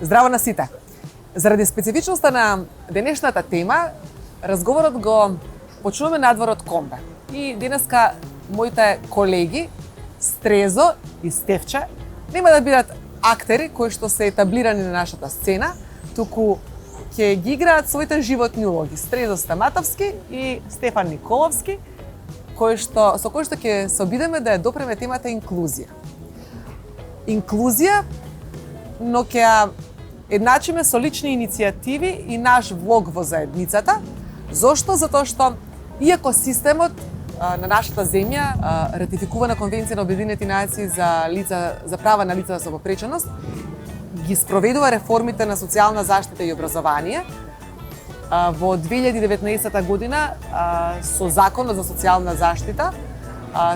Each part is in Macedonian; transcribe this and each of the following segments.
Здраво на сите! Заради специфичноста на денешната тема, разговорот го почнуваме надвор од Комбе. И денеска моите колеги Стрезо и Стефче нема да бидат актери кои што се етаблирани на нашата сцена, туку ќе ги играат своите животни улоги. Стрезо Стаматовски и Стефан Николовски, со кои што ќе се обидеме да ја допреме темата инклузија. Инклузија, но ќе ја едначиме со лични иницијативи и наш влог во заедницата. Зошто? Затоа што иако системот на нашата земја ратификувана Конвенција на Обединените нации за права на лица со попреченост, ги спроведува реформите на социјална заштита и образование. Во 2019 година со Законот за социјална заштита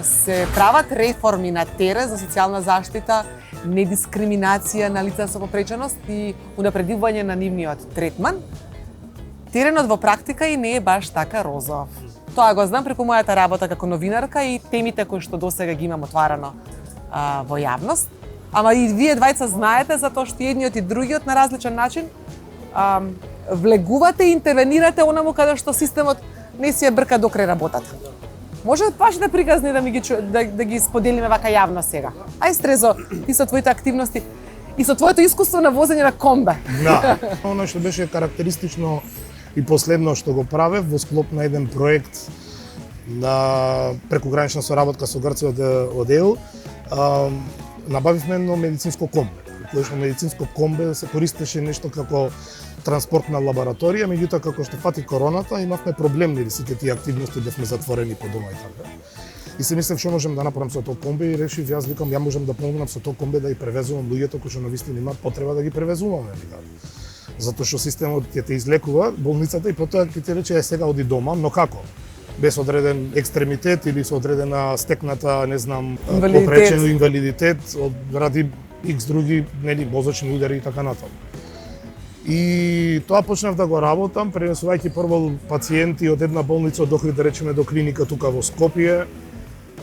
се прават реформи на терен за социјална заштита, недискриминација на лица со попреченост и унапредување на нивниот третман. Теренот во практика и не е баш така розов. Тоа го знам преку мојата работа како новинарка и темите кои што досега ги имам отварано во јавност. Ама и вие двајца знаете за тоа што едниот и другиот на различен начин влегувате и интервенирате онаму каде што системот не си ја брка до крај работата. Може баш да приказни да ги споделиме вака јавно сега. Ај Стрезо, ти со твоите активности и со твоето искуство на возење на Комбе. Да, оно што беше карактеристично и последно што го правев во склоп на еден проект на прекугранична соработка со Грција од ЕУ, набавивме едно медицинско комбе. Кое што медицинско комбе се користеше нешто како транспортна лабораторија, меѓутоа како што фати короната, имавме проблемни сите тие активности да сме затворени по дома и така. И се мислев што можам да направам со тоа комбе и решив јас викам ја можам да помогнам со тоа комбе да ги превезувам луѓето кои што навистина имаат потреба да ги превезуваме, викам. Затоа што системот ќе те излекува болницата и потоа ќе ти рече сега оди дома, но како? Без одреден екстремитет или со одредена стекната, не знам, попречено инвалидитет ради X други, нели, мозочни удари и така натаму. И тоа почнав да го работам, пренесувајќи прво пациенти од една болница дојдоа да речеме до клиника тука во Скопје,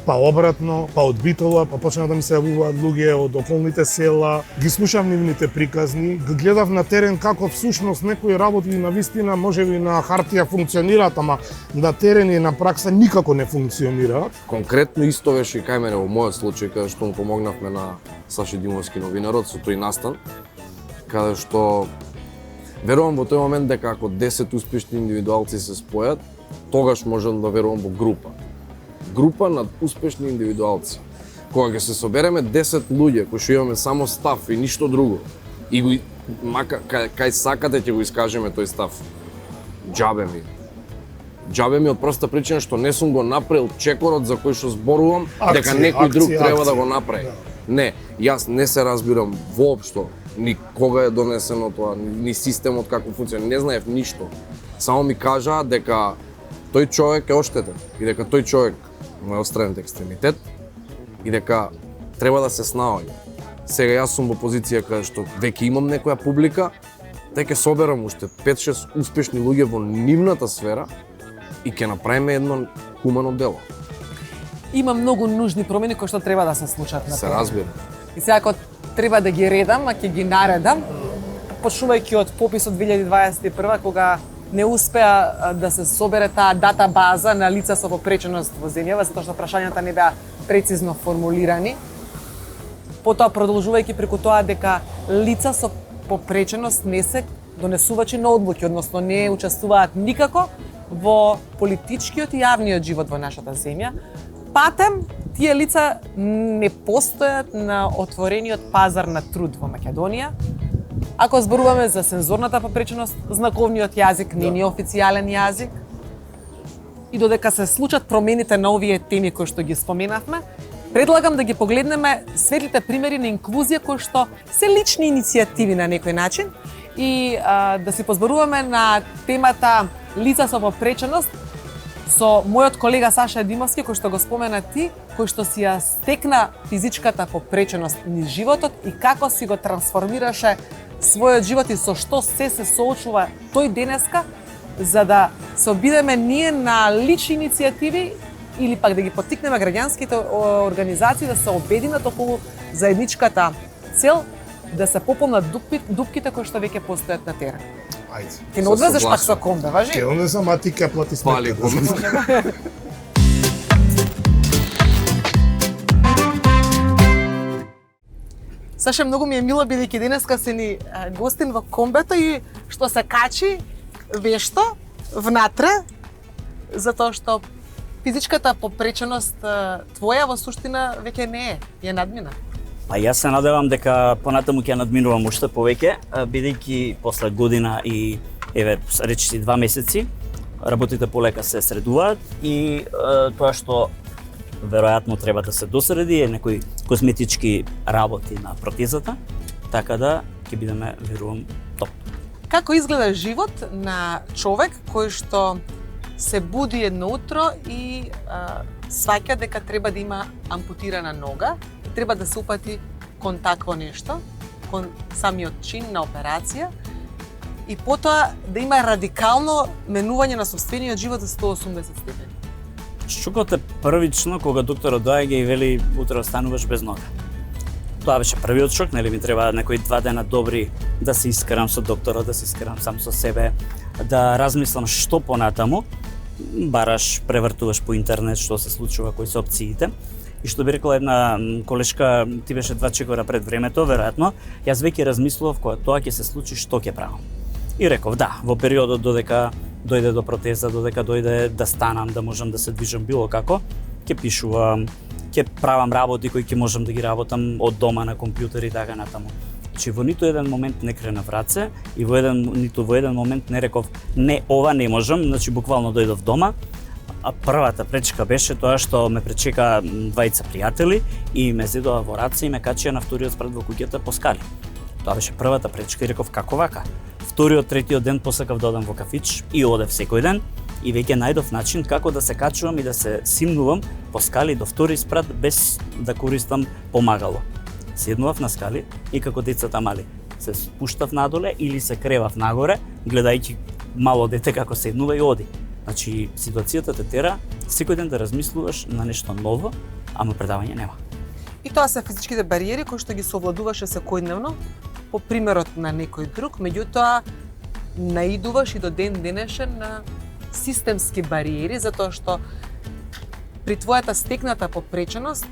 па обратно, па од Битола, па почнаа да ми се јавуваат луѓе од околните села. Ги слушав нивните приказни, гледав на терен како всушност некои работи навистина можеби на хартија функционираат, ама на терен и на пракса никако не функционираат. Конкретно исто беше и кај мене во мојот случај, каде што му помогнавме на Саши Димовски новинарот со тој настан, каде што верувам во тој момент дека ако 10 успешни индивидуалци се спојат, тогаш можам да верувам во група. Група над успешни индивидуалци. Кога ќе се собереме 10 луѓе кои што имаме само став и ништо друго, и го кај сакате ќе го искажеме тој став, џабе ми. Џабе ми од проста причина што не сум го направил чекорот за кој што зборувам, дека некој друг треба да го направи. Не, јас не се разбирам воопшто ни кога е донесено тоа, ни системот како функционира, не знаев ништо. Само ми кажаа дека тој човек е оштетен и дека тој човек му е отстранет екстремитет и дека треба да се снаоѓа. Сега јас сум во позиција каде што веќе имам некоја публика, дека ќе соберам уште 5-6 успешни луѓе во нивната сфера и ќе направиме едно хумано дело. Има многу нужни промени кои што треба да се случат на Се терен. разбира. И сега ако треба да ги редам, а ќе ги наредам, почнувајќи од пописот 2021 кога не успеа да се собере таа дата база на лица со попреченост во земјава, затоа што прашањата не беа прецизно формулирани. Потоа продолжувајќи преку тоа дека лица со попреченост не се донесувачи на одлуки, односно не учествуваат никако во политичкиот и јавниот живот во нашата земја. Патем, тие лица не постојат на отворениот пазар на труд во Македонија. Ако зборуваме за сензорната попреченост, знаковниот јазик не е официјален јазик. И додека се случат промените на овие теми кои што ги споменавме, предлагам да ги погледнеме светлите примери на инклузија кои што се лични иницијативи на некој начин и да си позборуваме на темата лица со попреченост со мојот колега Саша Димовски, кој што го спомена ти, кој што си ја стекна физичката попреченост низ животот и како си го трансформираше својот живот и со што се соочува тој денеска, за да се обидеме ние на лични иницијативи или пак да ги поттикнеме граѓанските организации да се обединат околу заедничката цел да се пополнат дупките кои што веќе постојат на терен. Ајде. Ти не одвезеш пак со согласен. комбе, важи? Ке не сам, а ти ке плати Пали сметката. комбе. Саше, многу ми е мило бидејќи денеска се ни гостин во комбето и што се качи вешто внатре, затоа што физичката попреченост твоја во суштина веќе не е, ја надмина. Па јас се надевам дека понатаму ќе надминувам уште повеќе, бидејќи после година и еве речиси 2 месеци работите полека се средуваат и тоа што веројатно треба да се досреди е некои косметички работи на протезата, така да ќе бидеме, верувам, топ. Како изгледа живот на човек кој што се буди едно утро и сваќа дека треба да има ампутирана нога и треба да се упати кон такво нешто, кон самиот чин на операција и потоа да има радикално менување на собствениот живот за 180 степени. Шокот е првично кога докторот доаѓа и вели утре остануваш без нога. Тоа беше првиот шок, нели ми треба некои 2 дена добри да се искарам со докторот, да се искарам сам со себе, да размислам што понатаму. Бараш, превртуваш по интернет што се случува, кои се опциите. И што би рекла една колешка, ти беше 2 чекора пред времето, веројатно, јас веќе размислував кога тоа ќе се случи, што ќе правам. И реков да, во периодот додека дојде до протеза, додека дојде да станам, да можам да се движам било како, ќе пишувам, ќе правам работи кои ќе можам да ги работам од дома на компјутер и така натаму. Значи во ниту еден момент не кренав раце и ниту во еден момент не реков не, ова не можам, значи буквално дојдов дома. А првата пречка беше тоа што ме пречека 2 пријатели и ме зедоа во раце и ме качија на вториот спрат во куќата по скали. Тоа беше првата пречка и реков како вака. Вториот, третиот ден посакав да одам во кафич и одев секој ден и веќе најдов начин како да се качувам и да се симнувам по скали до втори спрат без да користам помагало. Седнував на скали и како децата мали се спуштав надоле или се кревав нагоре, гледајќи мало дете како седнува и оди. Значи ситуацијата те тера секој ден да размислуваш на нешто ново, ама предавање нема. И тоа се физичките бариери кои што ги совладуваше секојдневно по примерот на некој друг, меѓутоа наидуваш и до ден денешен на системски бариери затоа што при твојата стекната попреченост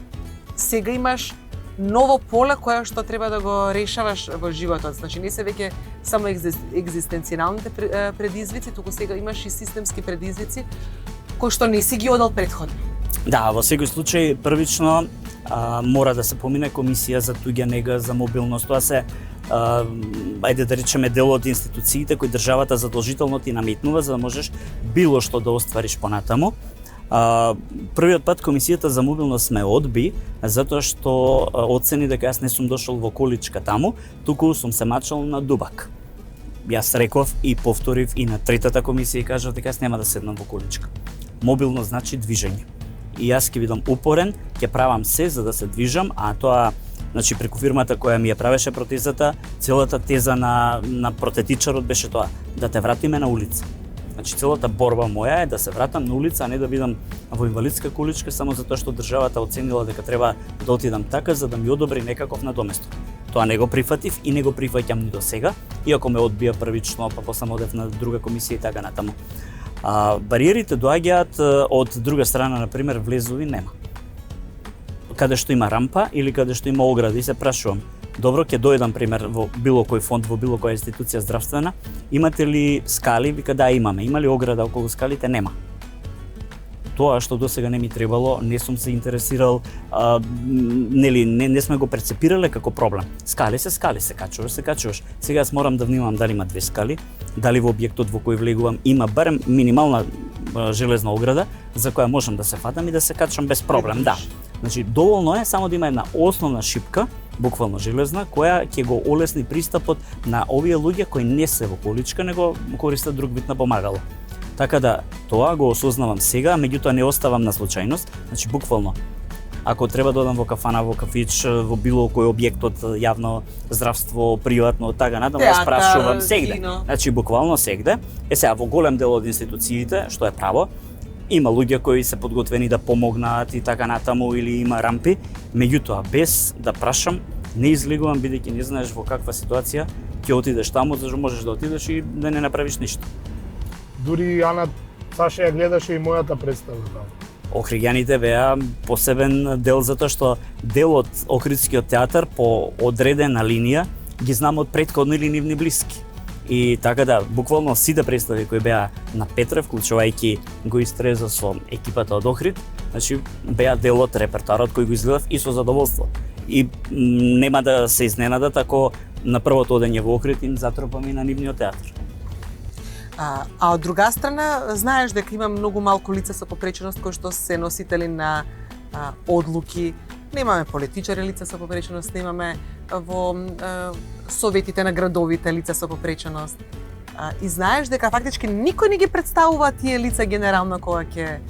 сега имаш ново поле кое што треба да го решаваш во животот. Значи не се веќе само екзистенцијалните предизвици, туку сега имаш и системски предизвици кои што не си ги одел претходно. Да, во секој случај првично мора да се помине комисија за туѓа нега, за мобилност. Тоа се ајде да речеме дел од институциите кои државата задолжително ти наметнува за да можеш било што да оствариш понатаму. Првиот пат комисијата за мобилност ме одби затоа што оцени дека јас не сум дошол во количка таму, туку сум се мачал на дубак. Јас реков и повторив и на третата комисија и кажав дека јас нема да седнам во количка. Мобилност значи движење. И јас ќе бидам упорен, ќе правам се за да се движам, а тоа значи преку фирмата која ми ја правеше протезата, целата теза на протетичарот беше тоа, да те вратиме на улица. Значи целата борба моја е да се вратам на улица, а не да бидам во инвалидска количка само затоа што државата оценила дека треба да отидам така за да ми одобри некаков надоместок. Тоа не го прифатив и не го прифаќам ни до сега, иако ме одбија првично, па после одев на друга комисија и така натаму. Бариерите доаѓаат од друга страна, на пример, влезови нема. Каде што има рампа или каде што има огради, се прашувам. Добро, ќе дојдам пример во било кој фонд, во било која институција здравствена, имате ли скали? Вика да имаме. Има ли ограда околу скалите? Нема. Тоа што досега не ми требало, не сум се интересирал, нели не сме го прецепирале како проблем. Скали, се качуваш. Сега јас морам да внимавам дали има 2 скали, дали во објектот во кој влегувам има барем минимална железна ограда за која можам да се фатам и да се качам без проблем. Да. Значи доволно е само да има една основна шипка, буквално железна, која ќе го олесни пристапот на овие луѓе кои не се во количка, него користат друг вид на помагало. Така да тоа го осознавам сега, меѓутоа не оставам на случајност. Значи буквално ако треба да одам во кафана, во кафич, во било кој објект од јавно здравство, приватно, така натаму, да спрашувам сегде. Значи буквално сегде. Сега во голем дел од институциите, што е право, има луѓе кои се подготвени да помогнат и така натаму или има рампи, меѓутоа без да прашам Не излегувам бидејќи не знаеш во каква ситуација ќе отидеш таму, зашто можеш да отидеш и да не направиш ништо. Дури Ана Саша ја гледаше и мојата представа таму. Охридјаните беа посебен дел затоа што дел од Охридскиот театар по одредена линија ги знам од претходни или нивни блиски. И така да, буквално сите представи кои беа на Петре, вклучувајќи го Истрезо со екипата од Охрид, значи беа дел од репертоарот кој го изгледав и со задоволство. И нема да се изненадат ако на првото одење во Охрид им затропам и на нивниот театар. А од друга страна, знаеш дека има многу малку лица со попреченост кои што се носители на одлуки. Немаме политичари лица со попреченост, немаме во советите на градовите лица со попреченост. И знаеш дека фактички никој не ги представува тие лица генерално кога ќе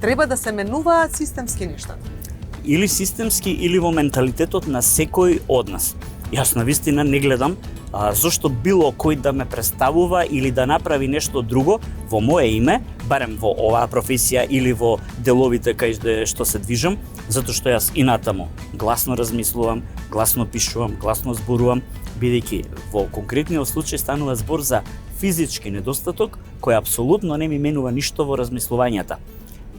треба да се менуваат системски нештата. Или системски, или во менталитетот на секој од нас. Јас на вистина не гледам зошто било кој да ме представува или да направи нешто друго во мое име, барем во оваа професија или во деловите кај што се движам, затоа што јас инатаму гласно размислувам, гласно пишувам, гласно зборувам, бидејќи во конкретниот случај станува збор за физички недостаток кој апсолутно не ми менува ништо во размислувањата.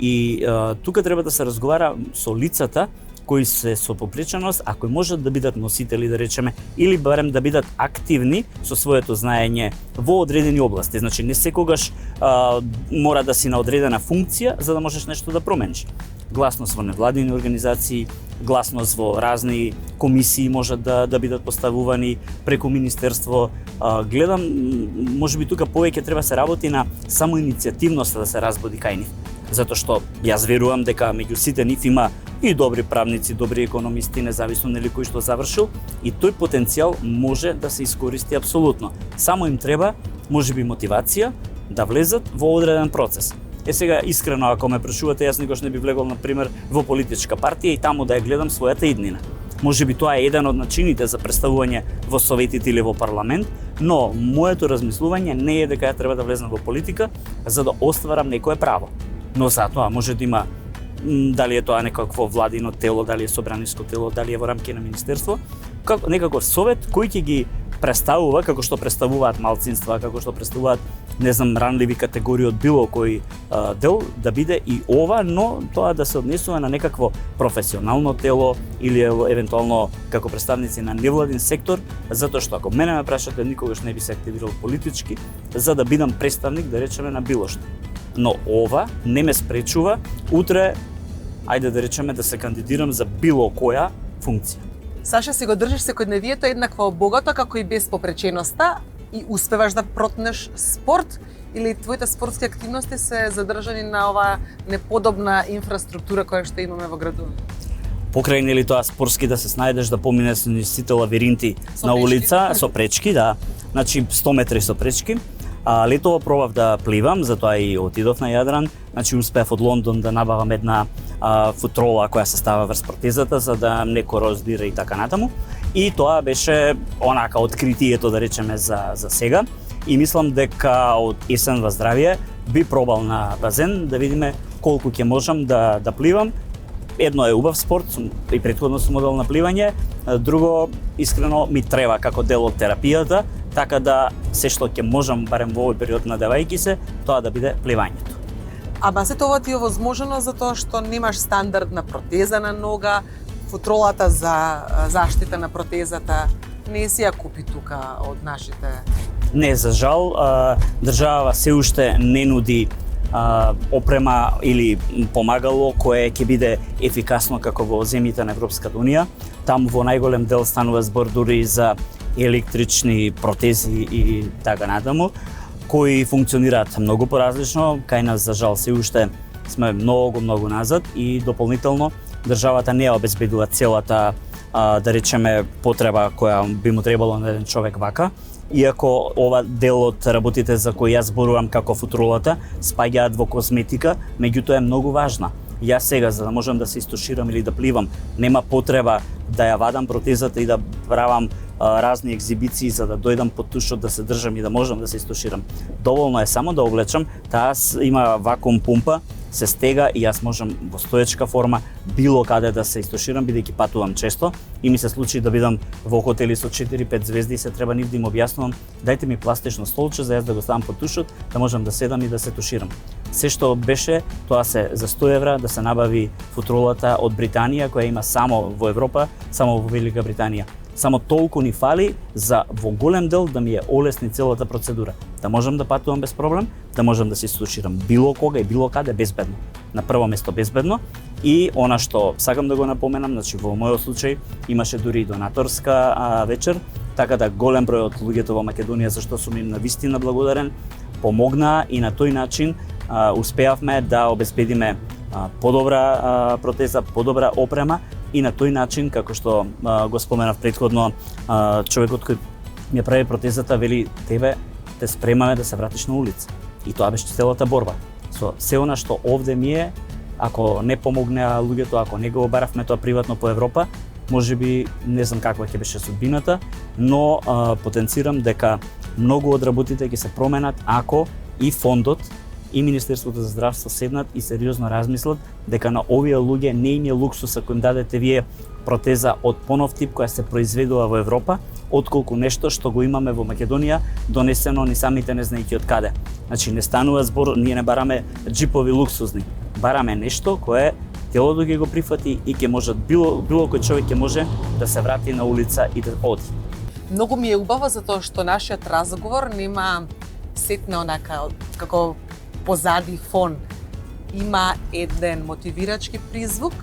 И тука треба да се разговара со лицата кои се со попреченост, а кои можат да бидат носители, да речеме, или барем да бидат активни со своето знаење во одредени области. Значи не секогаш мора да си на одредена функција за да можеш нешто да промениш. Гласност во невладини организации, гласност во разни комисии можат да бидат поставувани преку министерство. Гледам, можеби тука повеќе треба се работи на самоиницијативноста да се разбуди кај нив. Затоа што јас верувам дека меѓу сите нив има и добри правници, добри економисти, независно нели кој што завршил, и тој потенцијал може да се искористи апсолутно. Само им треба можеби мотивација да влезат во одреден процес. Сега искрено ако ме прашувате, јас никош не би влегол на пример во политичка партија и таму да ја гледам својата иднина. Можеби тоа е еден од начините за представување во советите или во парламент, но моето размислување не е дека ја треба да влезам во политика за да остварам некое право. Но затоа може да има дали е тоа некакво владино тело, дали е собраниско тело, дали е во рамки на министерство, некаков совет кој ќе ги представува како што представуваат малцинства, како што представуваат, не знам, ранливи категории од било кој дел, да биде и ова, но тоа да се однесува на некакво професионално тело или евентуално како представници на невладин сектор, затоа што ако мене ме прашате, никогаш не би се активирал политички за да бидам представник, да речеме, на било што. Но ова не ме спречува утре, ајде да речеме, да се кандидирам за било која функција. Саша, си го држиш секојдневието еднакво богато како и без попреченоста и успеваш да протнеш спорт, или твоите спортски активности се задржани на оваа неподобна инфраструктура која што имаме во градот? Покрај нели тоа спортски да се снајдеш, да поминеш сите лавиринти на улица со пречки, да. Значи 100 метри со пречки. Летово пробав да пливам, затоа и отидов на Јадран. Значи успеав од Лондон да набавам една футрола која се става врз протезата за да не короздира и така натаму. И тоа беше онака откритието, да речеме, за сега. И мислам дека од есен во здравје би пробал на базен да видиме колку ќе можам да пливам. Едно е убав спорт, и претходно сум одел на пливање, друго искрено ми треба како дел од терапијата, така да се што ќе можам барем во овој период надевајќи се, тоа да биде пливањето. Ама сето ова ти е возможно затоа што немаш стандардна протеза на нога, футролата за заштита на протезата не си ја купи тука од нашите. Не, за жал, држава се уште не нуди опрема или помагало кое ќе биде ефикасно како во земјите на Европската унија. Таму во најголем дел станува збор дури за електрични протези и така натаму, кои функционираат многу поразлично. Кај нас за жал се уште сме многу назад и дополнително државата не ја обезбедува целата да речеме потреба која би му требало на еден човек вака. Иако ова дел од работите за кои јас зборувам како футролата спаѓаат во козметика, меѓутоа е многу важна. Јас сега за да можам да се истуширам или да пливам, нема потреба да ја вадам протезата и да правам разни екзибиции за да дојдам под тушот да се држам и да можам да се истуширам. Доволно е само да облечам, таа има вакуум пумпа се стега и јас можам во стоечка форма било каде да се истоширам, бидејќи патувам често и ми се случи да бидам во хотели со 4-5 звезди и се треба нив да им објаснувам, дајте ми пластично столче за јас да го ставам под тушот, да можам да седам и да се туширам. Се што беше, тоа се за 100 евра да се набави футролата од Британија, која има само во Европа, само во Велика Британија. Само толку ни фали за во голем дел да ми е олесни целата процедура. Да можам да патувам без проблем, да можам да се истуширам било кога и било каде безбедно. На прво место безбедно и она што сакам да го напоменам, значи во мојот случај имаше дури и донаторска вечер, така да голем број од луѓето во Македонија, за што сум им навистина благодарен, помогна и на тој начин успеавме да обезбедиме подобра протеза, подобра опрема и на тој начин, како што го споменав претходно, човекот кој ми прави протезата вели тебе те спремаме да се вратиш на улица. И тоа беше целата борба. Со се она што овде ми е, ако не помогнеа луѓето, ако не го обаравме тоа приватно по Европа, можеби не знам каква ќе беше судбината, но потенцирам дека многу од работите ќе се променат ако и фондот и Министерството за здравство седнат и сериозно размислат дека на овие луѓе не им е луксуса кој им дадете вие протеза од понов тип која се произведува во Европа, отколку нешто што го имаме во Македонија, донесено ни самите не знаејќи од каде. Значи не станува збор, ние не бараме джипови луксузни, бараме нешто кое телото ќе го прифати и ќе може било кој човек ќе може да се врати на улица и да оди. Многу ми е убаво затоа што нашиот разговор нема сетна онака како позади фон. Има еден мотивирачки призвук,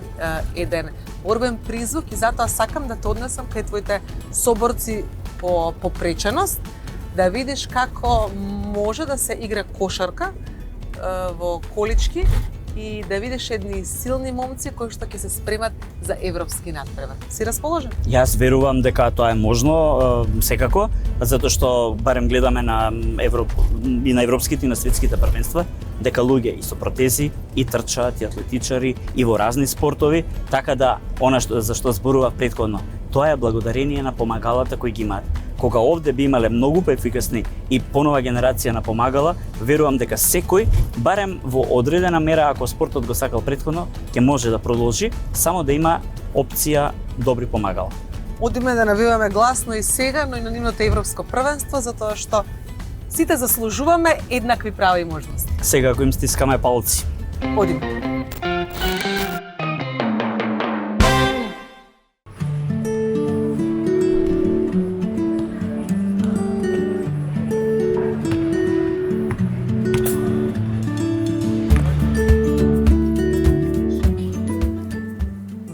еден борбен призвук и затоа сакам да те однесам кај твоите соборци по попреченост, да видиш како може да се игра кошарка во колички и да видиш едни силни момци кои што ќе се спремат за европски надпревар. Си расположен? Јас верувам дека тоа е можно, секако, затоа што барем гледаме на и на европските и на светските првенства, дека луѓе и со протези, и трчаат, и атлетичари, и во разни спортови, така да она за што зборував претходно, тоа е благодарение на помагалата кои ги имаат. Кога овде би имале многу поефикасни и понова генерација на помагала, верувам дека секој, барем во одредена мера, ако спортот го сакал претходно, ќе може да продолжи, само да има опција добри помагала. Одиме да навиваме гласно и сега, но и на нивното европско првенство, затоа што сите заслужуваме еднакви права и можности. Сега ако им стискаме палци. Одиме.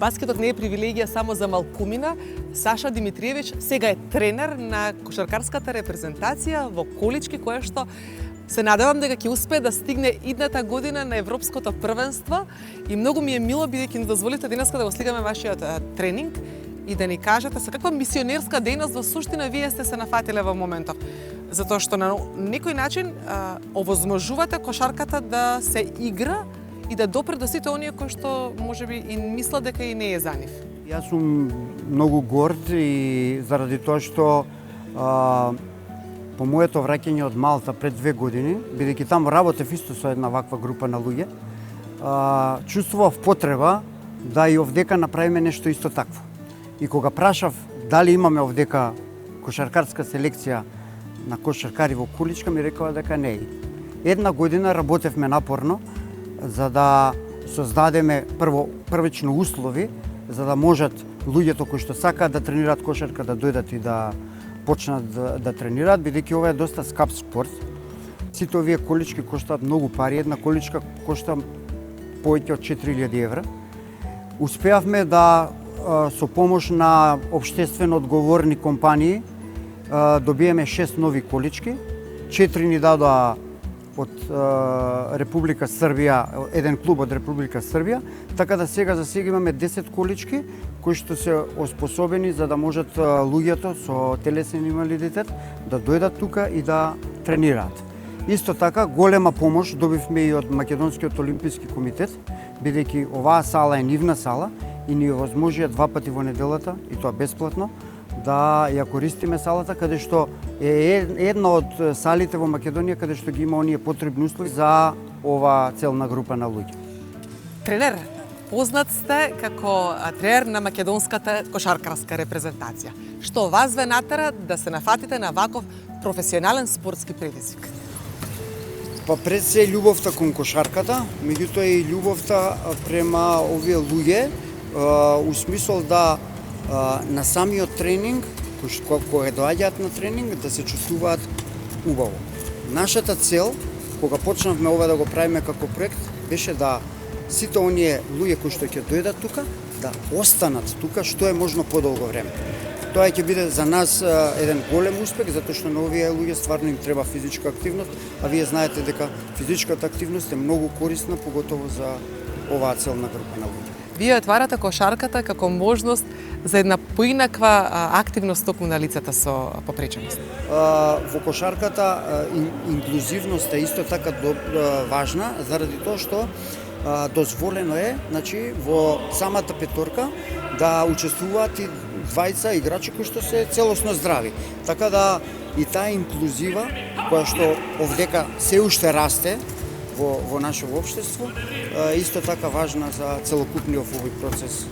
Баскетот не е привилегија само за малкумина. Саша Димитриевич сега е тренер на кошаркарската репрезентација во колички, која што се надевам дека ќе успее да стигне идната година на европското првенство и многу ми е мило бидејќи ни дозволите денеска да го сликаме вашиот тренинг и да ни кажете со каква мисионерска дејност во суштина вие сте се нафатиле во моментов. Затоа што на некој начин овозможувате кошарката да се игра и да допре до сите оние кои што можеби и мислат дека и не е за нив. Јас сум многу горд и заради тоа што по моето враќање од Малта пред 2 години, бидејќи таму работев исто со една ваква група на луѓе, чувствував потреба да и овдека направиме нешто исто такво. И кога прашав дали имаме овдека кошаркарска селекција на кошаркари во Количка, ми рекоа дека не е. Една година работевме напорно за да создадеме првично услови за да можат луѓето кои што сакаат да тренираат кошарка да дојдат и да почнат да тренираат, бидејќи ова е доста скап спорт. Сите овие колички коштаат многу пари, една количка кошта повеќе од 4000 евра. Успеавме да со помош на општествено одговорни компании добиеме 6 нови колички, 4 ни дадоа од Република Србија, еден клуб од Република Србија, така да сега за сега имаме 10 колички кои што се оспособени за да можат луѓето со телесен инвалидитет да дојдат тука и да тренираат. Исто така голема помош добивме и од Македонскиот олимписки комитет, бидејќи оваа сала е нивна сала и ни овозможија 2 пати во неделата, и тоа бесплатно, да ја користиме салата, каде што е една од салите во Македонија каде што ги има оние потребни услови за ова целна група на луѓе. Тренер, познат сте како тренер на македонската кошаркарска репрезентација. Што вас ве натера да се нафатите на ваков професионален спортски предизвик? Па пред се љубовта кон кошарката, меѓутоа и љубовта према овие луѓе, у смисол да на самиот тренинг, кога доаѓаат на тренинг, да се чувствуваат убаво. Нашата цел, кога почнавме ова да го правиме како проект, беше да сите оние луѓе кои што ќе дојдат тука, да останат тука што е можно подолго време. Тоа ќе биде за нас еден голем успех, затоа што на овие луѓе стварно им треба физичка активност, а вие знаете дека физичката активност е многу корисна, поготово за оваа целна група на луѓе. Вие отварате кошарката како можност за една поинаква активност токму на лицата со попреченост. Во кошарката инклузивноста е исто така важна, заради тоа што дозволено е, значи, во самата петорка да учествуваат и двајца играчи кои што се целосно здрави. Така да и таа инклузива, која што овдека се уште расте во нашето општество, исто така важна за целокупниот овој процес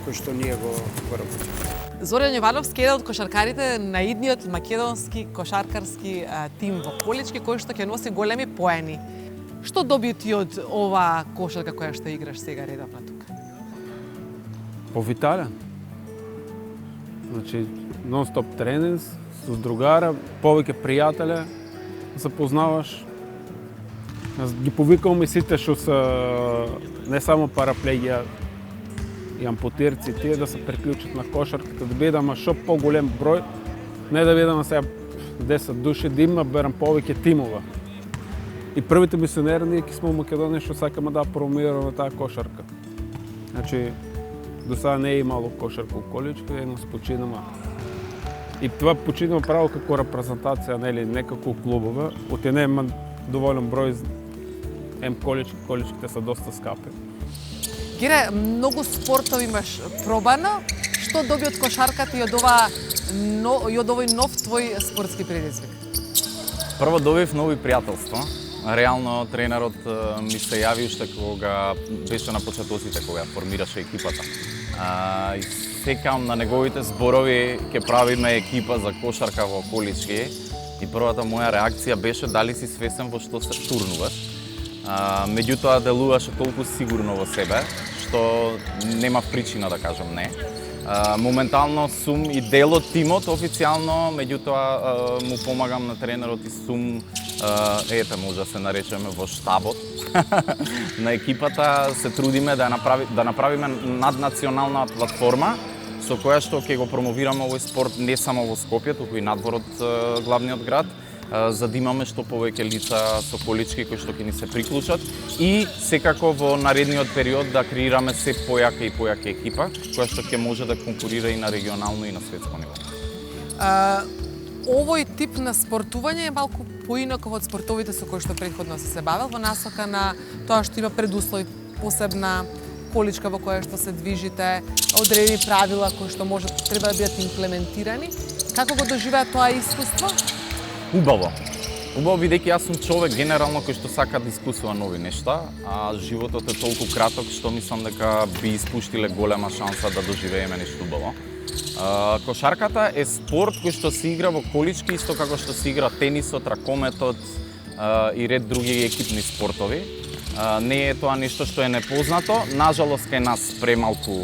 кој што ние го работиме. Зорјан Јовановски е еден од кошаркарите на идниот македонски кошаркарски тим во Колички, кој што ќе носи големи поени. Што доби ти од оваа кошарка која што играш сега редовно тука? Повитален. Значи, нон-стоп тренинг, со другара, повеќе пријателе, запознаваш. Ги повикуваме сите што се не само параплегија и ампутирци, тие да се приклучат на кошарката, да бидеме што поголем број, не да бидеме сега 10 души, да има берам повеќе тимова. И првите мисионери ние ки сме во Македонија што сакаме да промовираме таа кошарка. Значи, до сега не е имало кошарка у Колички, едно починама. И това починама право како репрезентација, нели, не како клубове. Оти нема доволен број Количките се доста скапи. Гере, многу спортови имаш пробано. Што доби од кошарката и од овој нов твој спортски предизвик? Прво добив нови пријателства. Реално тренерот ми се јави уште кога беше на почетоците, кога формираше екипата. И секам на неговите зборови ќе правиме екипа за кошарка во Колички. И првата моја реакција беше дали си свесен во што се турнуваш. Меѓутоа делуваше толку сигурно во себе, што нема причина да кажам не. Моментално сум и дел од тимот официјално, меѓутоа му помагам на тренерот и сум може да се наречеме во штабот на екипата. Се трудиме да направиме наднационална платформа со која што ќе го промовираме овој спорт не само во Скопје, туку и надвор од главниот град, за да имаме што повеќе лица со Колички кои што ќе ни се приклучат и секако во наредниот период да креираме се појака и појака екипа која што ќе може да конкурира и на регионално и на светско ниво. Овој тип на спортување е малку поинаков од спортовите со кои што претходно се бавел, во насока на тоа што има предуслови, посебна количка во која што се движите, одредени правила кои што треба да бидат имплементирани. Како го доживеа тоа искуство? Убаво. Убаво, бидејќи јас сум човек генерално кој што сака да искусува нови нешта, а животот е толку краток што мислам дека би испуштиле голема шанса да доживееме нешто убаво. Кошарката е спорт кој што се игра во Колички, исто како што се игра тенисот, ракометот и ред други екипни спортови. Не е тоа нешто што е непознато, нажалост кај нас премалку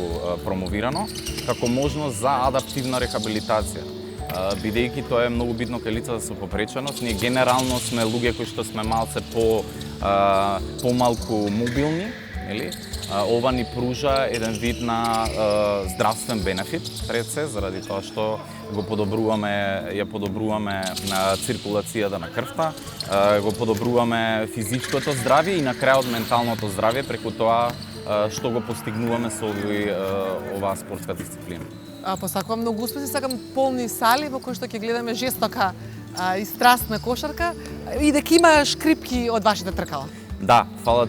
промовирано, како можност за адаптивна рехабилитација. Бидејќи тоа е многу битно кај лицата со попреченост, ние генерално сме луѓе кои што сме малце помалку мобилни, нели? Ова ни пружа еден вид на здравствен бенефит пред се, заради тоа што ја подобруваме на циркулацијата на крвта, го подобруваме физичкото здравје и на крајот менталното здравје преку тоа што го постигнуваме со оваа спортска дисциплина. Посакувам многу успеси, сакам полни сали во кои што ќе гледаме жестока и страстна кошарка и дека има шкрипки од вашите тркала. Да, фала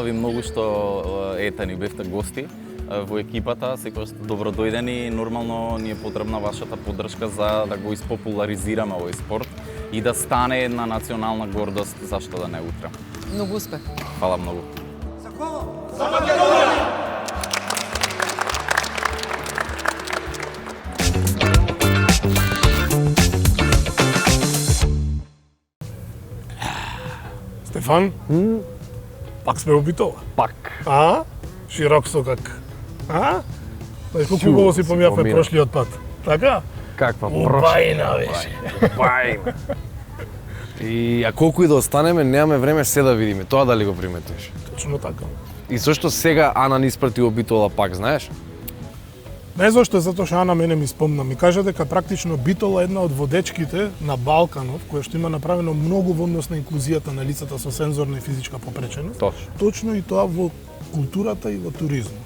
ви многу што ни бевте гости во екипата, секогаш сте добродојдени и нормално ни е потребна вашата поддршка за да го испопуларизираме овој спорт и да стане една национална гордост, зашто да не утре. Многу успех. Фала многу. За кого? Стефан? Пак сме во Битола. Пак. А? Широк сокак. А? Знаеш колку убаво си поминавме помина. прошлиот пат. Така? Каква Убајна беше. Бајна. А колку и да останеме, немаме време се да видиме. Тоа дали го приметиш? Точно така. И зашто сега Ана ни испрати во Битола пак, знаеш? Не зашто, затоа што Ана мене ми спомна. Ми кажа дека практично Битола е една од водечките на Балканов, која што има направено многу во однос на инклузијата на лицата со сензорна и физичка попреченост. Точно. Точно и тоа во културата и во туризмот.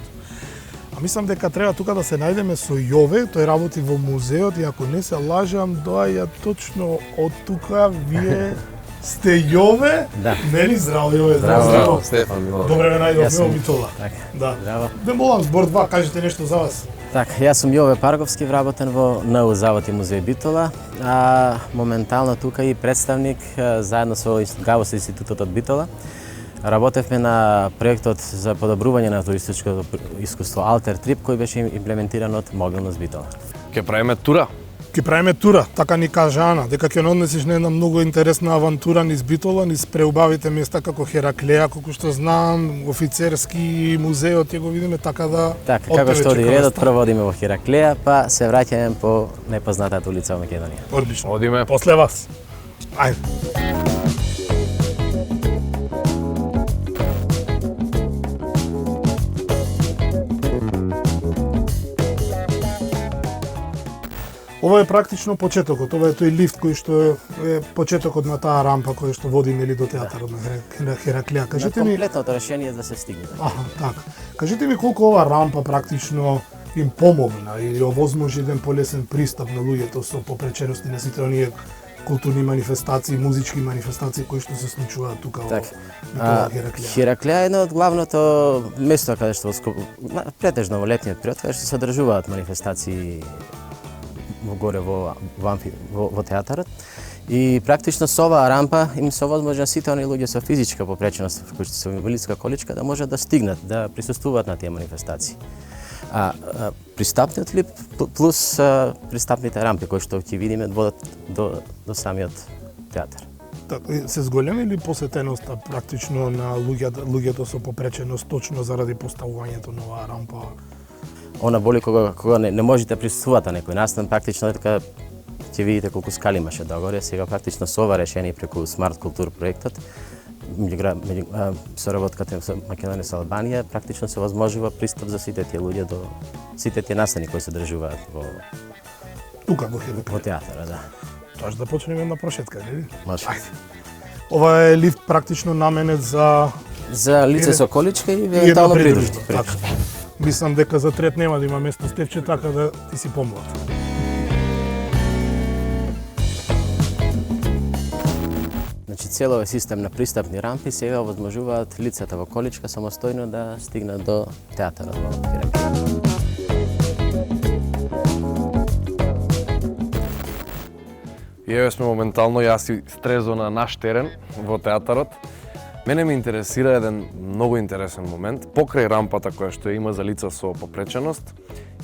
А мислам дека треба тука да се најдеме со Јове, тој работи во музеот и ако не се лажам, доаѓа точно од тука, вие сте Јове? Да. Нели? Здраво, Јове. Здраво, Стефан Милов. Добре ве најдовме Јас сум. во Битола. Така. Да. Здраво. Да молам, збор 2, кажете нешто за вас. Так, јас сум Јове Парговски, вработен во НУ Завод и музеј Битола, а моментално тука и представник заедно со ГАВОС институтот од Битола. Работевме на проектот за подобрување на туристичкото искуство Алтер Трип, кој беше имплементиран од Мобилност Битола. Ќе правиме тура. Ќе правиме тура, така ни кажа Ана, дека ќе однесиш на една многу интересна авантура низ Битола, низ преубавите места како Хераклеја, колку што знам, офицерски музеот ќе го видиме, така да... Така, како што оди редот, прво одиме во Хераклеја, па се враќаме по непознатата улица во Македонија. Одлично. Одиме. После вас. Ајде. Ова е практично почетокот, ова е тој лифт кој што е почетокот на таа рампа која што води нели до театарот на Хераклеја. На Кажете ми, комплетното решение да се стигне. аха, така. Кажете ми колку ова рампа практично им помогна или овозможи еден полесен пристап на луѓето со попречености на сите оние културни манифестации, музички манифестации кои што се случуваат тука во Така. Битола, Хераклеја. Хераклеја е едно од главното место каде што претежно во летниот период каде што се одржуваат манифестации горе во театарот. И практично со оваа рампа им се овозможи на сите оние луѓе со физичка попреченост, кои што се инвалидска количка, да можат да стигнат, да присуствуваат на тие манифестации. Пристапниот лифт плюс пристапните рампи кои што ќе видиме водат до самиот театар. Така, се зголеми ли посетеноста практично на луѓето со попреченост точно заради поставувањето на оваа рампа? Она боли кога не можете да присуствувате на некој настан, практично така ќе видите колку скали имаше догоре. Сега практично со ова решение преку Смарт Култур проектот, соработката со Македонија со Албанија, практично се возможува пристап за сите тие луѓе до сите тие настани кои се одржуваат Тука во Хераклеја. во театарот, да. Тоа да почнеме на прошетка, нели? Може. Ајде. Ова е лифт практично наменет за За лице со количка и и една евентуално придружба. придружба. Така. Мислам дека за трет нема да има место Стефче, така да ти си помогат. Значи цел овој систем на пристапни рампи сега овозможуваат лицата во количка самостојно да стигнат до театарот во Хераклеја. И еве сме моментално јас и Стрезо на наш терен во театарот. Мене ме интересира еден многу интересен момент. Покрај рампата која што има за лица со попреченост,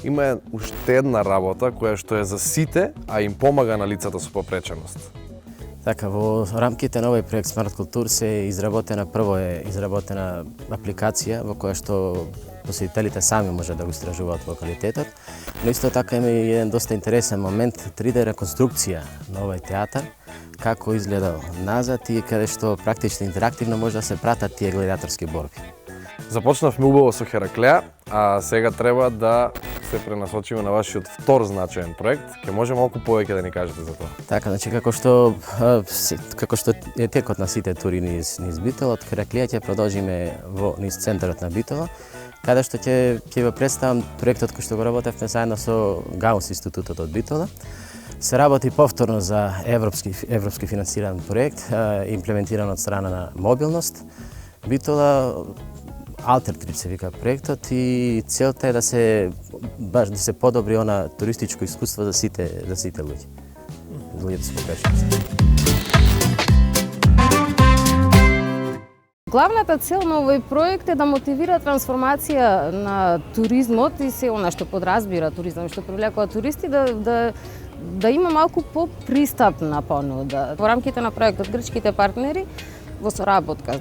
има уште една работа која што е за сите, а им помага на лицата со попреченост. Така, во рамките на овој проект Смарт Култур прво е изработена апликација во која што посетителите сами може да го истражуваат локалитетот, но исто така има и еден доста интересен момент, 3D реконструкција на овој театар, како изгледа назад и каде што практично интерактивно може да се пратат тие гладиаторски борби. Започнавме убаво со Хераклеја, а сега треба да се пренасочиме на вашиот втор значаен проект. Ќе може малку повеќе да ни кажете за тоа? Така, значи како што е текот на сите тури низ Битола, од Хераклеја ќе продолжиме низ центарот на Битола, каде што ќе ви представам проектот кој што го работевме заедно со ГАУС институтот од Битола. Се работи повторно за европски финансиран проект, имплементиран од страна на Мобилност Битола. Алтер Трип се вика проектот и целта е да се подобри она туристичко искуство за сите луѓе. Луѓето со попреченост. Главната цел на овој проект е да мотивира трансформација на туризмот и се она што подразбира туризам, што привлекува туристи, да има малку попристапна понуда. Во рамките на проектот грчките партнери во соработка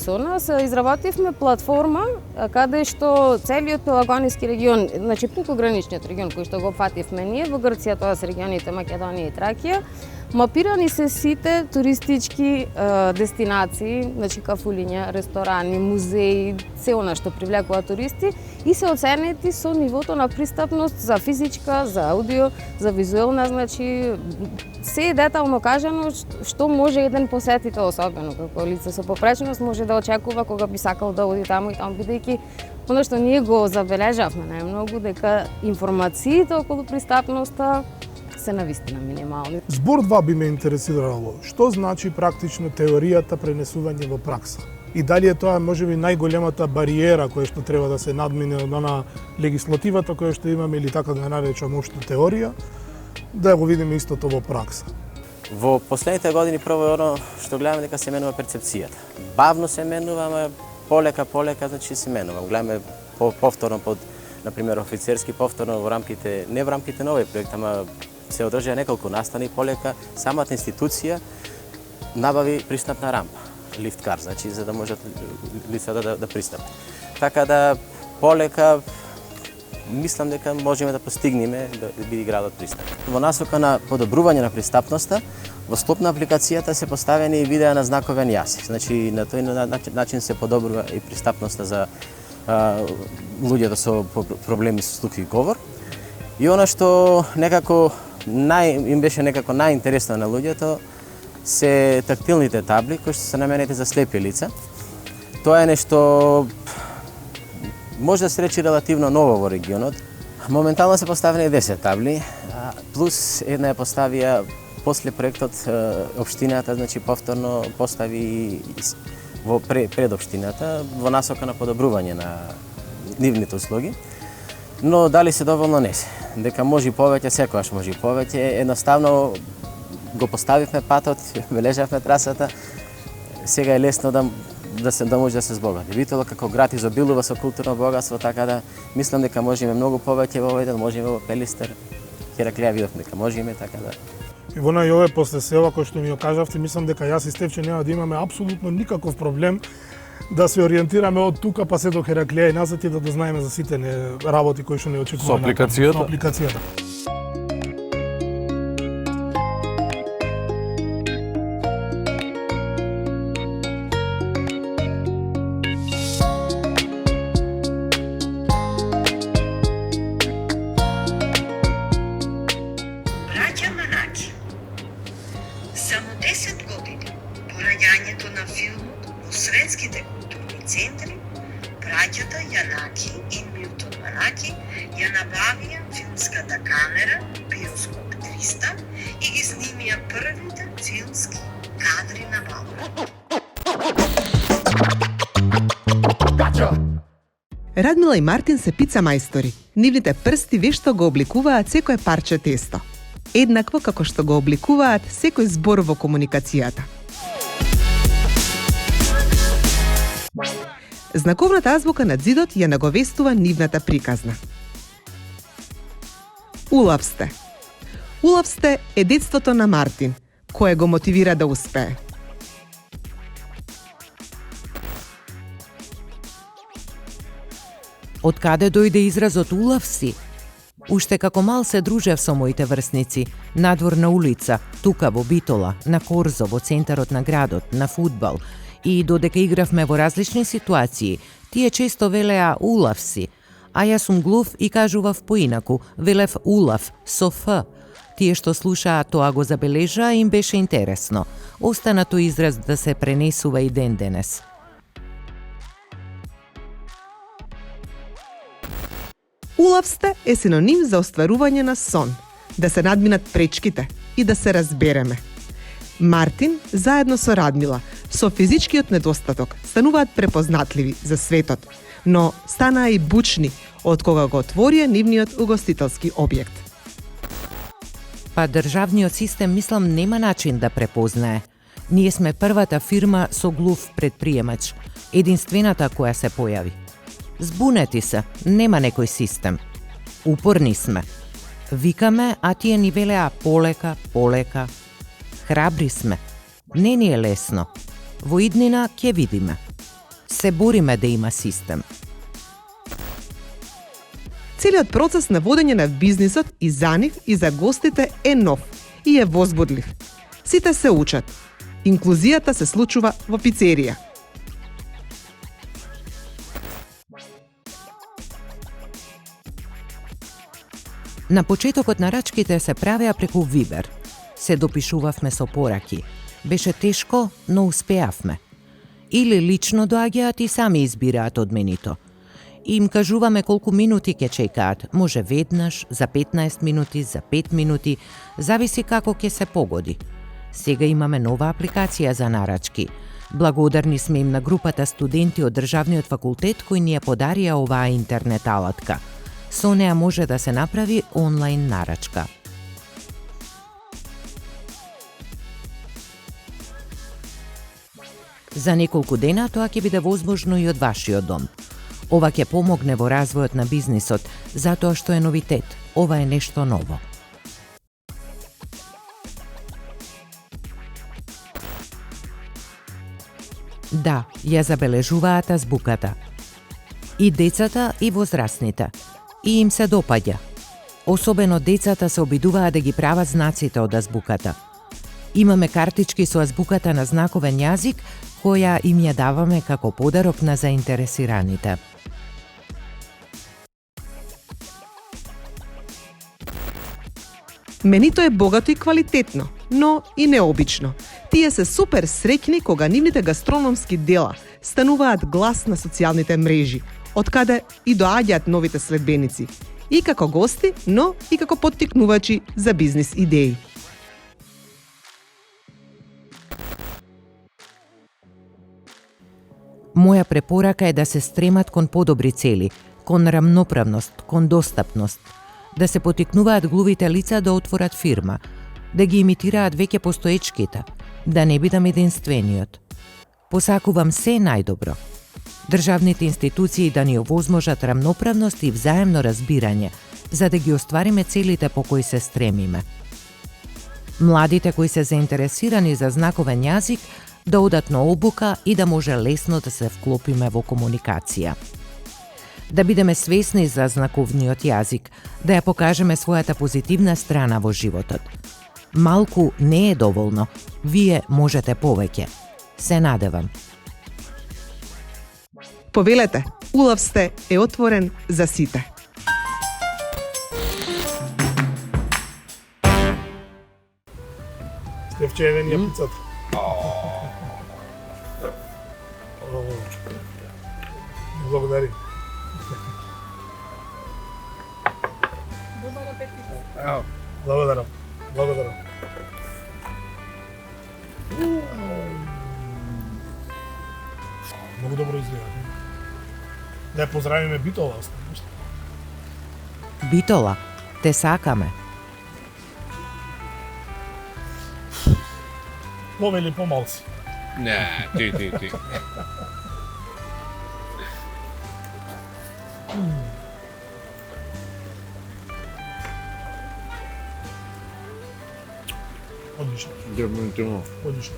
со нас изработивме платформа каде што целиот Пелагонски регион, значи пrekограничниот регион кој што го опфативме ние во Грција, тоа се регионите Македонија и Тракија, мапирани се сите туристички дестинации, значи кафулиња, ресторани, музеи, се она што привлекува туристи и се оценети со нивото на пристапност за физичка, за аудио, за визуелна, значи се е детално кажано што може еден посетител, особено како лице со попреченост, може да очекува кога би сакал да оди таму и таму, бидејќи оно што ние го забележавме најмногу дека информациите околу пристапноста се навистина минимални. Збор 2 би ме интересирало. Што значи практично теоријата пренесување во пракса? И дали е тоа можеби најголемата бариера која што треба да се надмине од она легислативата која што имаме или така да наречам општа теорија, да го видиме истото во пракса. Во последните години прво е оно што гледаме дека се менува перцепцијата. Бавно се менува, ама полека, значи се менува. Гледаме повторно под, например, офицерски повторно во рамките, не во рамките на овој проект, ама се одржаа неколку настани, полека самата институција набави пристапна рампа, лифткар, значи за да можат лицата да пристапат. Така да полека мислам дека можеме да постигнеме да биде градот пристапен. Во насока на подобрување на пристапноста, во склоп на апликацијата се поставени и видеа на знаковен јазик. Значи на тој начин се подобрува и пристапноста за луѓето со проблеми со слух и говор. И она што некако им беше некако најинтересно на луѓето се тактилните табли кои што се наменети за слепи лица. Тоа е нешто може да се рече релативно ново во регионот. Моментално се поставени 10 табли, плюс една ја поставија после проектот општината, значи повторно постави во пред општината во насока на подобрување на нивните услуги. Но дали се доволно не се. Дека може и повеќе, секогаш може и повеќе. Едноставно го поставивме патот, бележавме трасата. Сега е лесно да може да се збогати. Битола како град изобилува со културно богатство, така да мислам дека можеме многу повеќе во овој дел, можеме во Пелистер, Хераклија видовме дека можеме, така да. И во најове после села кој што ми ја кажавте, мислам дека јас и Стефче нема да имаме апсолутно никаков проблем да се ориентираме од тука па се до Хераклија и назад и да дознаеме за сите работи кои што не очекуваме. Со апликацијата? Со апликацијата. Браќа Манаки. Само 10 години по раѓањето на филмот во светските културни центри, браќата Јанаки и Милтон Манаки ја набавија филмската камера Биоскоп 300 и ги снимија првите филмски кадри на балкон. Радмила и Мартин се пица мајстори. Нивните прсти вешто го обликуваат секое парче тесто. Еднакво како што го обликуваат секој збор во комуникацијата. Знаковната азбука на ѕидот ја наговестува нивната приказна. Улавсте. Улавсте е детството на Мартин, кое го мотивира да успее. Од каде дојде изразот улав си? Уште како мал се дружев со моите врсници, надвор на улица, тука во Битола, на корзо, во центарот на градот, на фудбал. И додека игравме во различни ситуации, тие често велеа улав си, а јас сум глув и кажував поинаку, велев улав, со ф. Тие што слушаа тоа го забележаа им беше интересно. Остана тој израз да се пренесува и ден денес. Улавсте е синоним за остварување на сон, да се надминат пречките и да се разбереме. Мартин, заедно со Радмила, со физичкиот недостаток, стануваат препознатливи за светот, но станаа и бучни од кога го отворија нивниот угостителски објект. Па државниот систем, мислам, нема начин да препознае. Ние сме првата фирма со глув предприемач, единствената која се појави. Збунети се, нема некој систем. Упорни сме. Викаме, а тие ни велеа полека, полека. Храбри сме. Не ни е лесно. Во иднина ќе видиме. Се бориме да има систем. Целиот процес на водење на бизнисот и за нив и за гостите е нов и е возбудлив. Сите се учат. Инклузијата се случува во пицерија. На почетокот на рачките се правеа преку Вибер. Се допишувавме со пораки. Беше тешко, но успеавме. Или лично доаѓаат и сами избираат од менито. И им кажуваме колку минути ќе чекаат. Може веднаш, за 15 минути, за 5 минути, зависи како ќе се погоди. Сега имаме нова апликација за нарачки. Благодарни сме им на групата студенти од Државниот факултет кои ни ја подарија оваа интернет алатка. Со неа може да се направи онлайн нарачка. За неколку дена тоа ќе биде возможно и од вашиот дом. Ова ќе помогне во развојот на бизнисот, затоа што е новитет. Ова е нешто ново. Да, ја забележуваат азбуката. И децата, и возрастните. И им се допаѓа. Особено децата се обидуваат да ги прават знаците од азбуката. Имаме картички со азбуката на знаковен јазик, која им ја даваме како подарок на заинтересираните. Менито е богато и квалитетно, но и необично. Тие се супер среќни кога нивните гастрономски дела стануваат глас на социјалните мрежи, од каде и доаѓаат новите следбеници, и како гости, но и како поттикнувачи за бизнис идеи. Моја препорака е да се стремат кон подобри цели, кон рамноправност, кон достапност, да се поттикнуваат глувите лица да отворат фирма, да ги имитираат веќе постоечките, да не бидам единствениот. Посакувам се најдобро. Државните институции да ни овозможат рамноправност и взаемно разбирање, за да ги оствариме целите по кои се стремиме. Младите кои се заинтересирани за знаковен јазик да одат на обука и да може лесно да се вклопиме во комуникација. Да бидеме свесни за знаковниот јазик, да ја покажеме својата позитивна страна во животот. Малку не е доволно, вие можете повеќе. Се надевам. Повелете, улавсте е отворен за сите. Стефче, еве ни ја пицата. Благодари. Благодарам. Благодарам. Многу добро изгледа. Да ја поздравиме Битола. Битола, те сакаме. Повели помалци. Не, ти. Одлично. Дефинитивно. Одлично.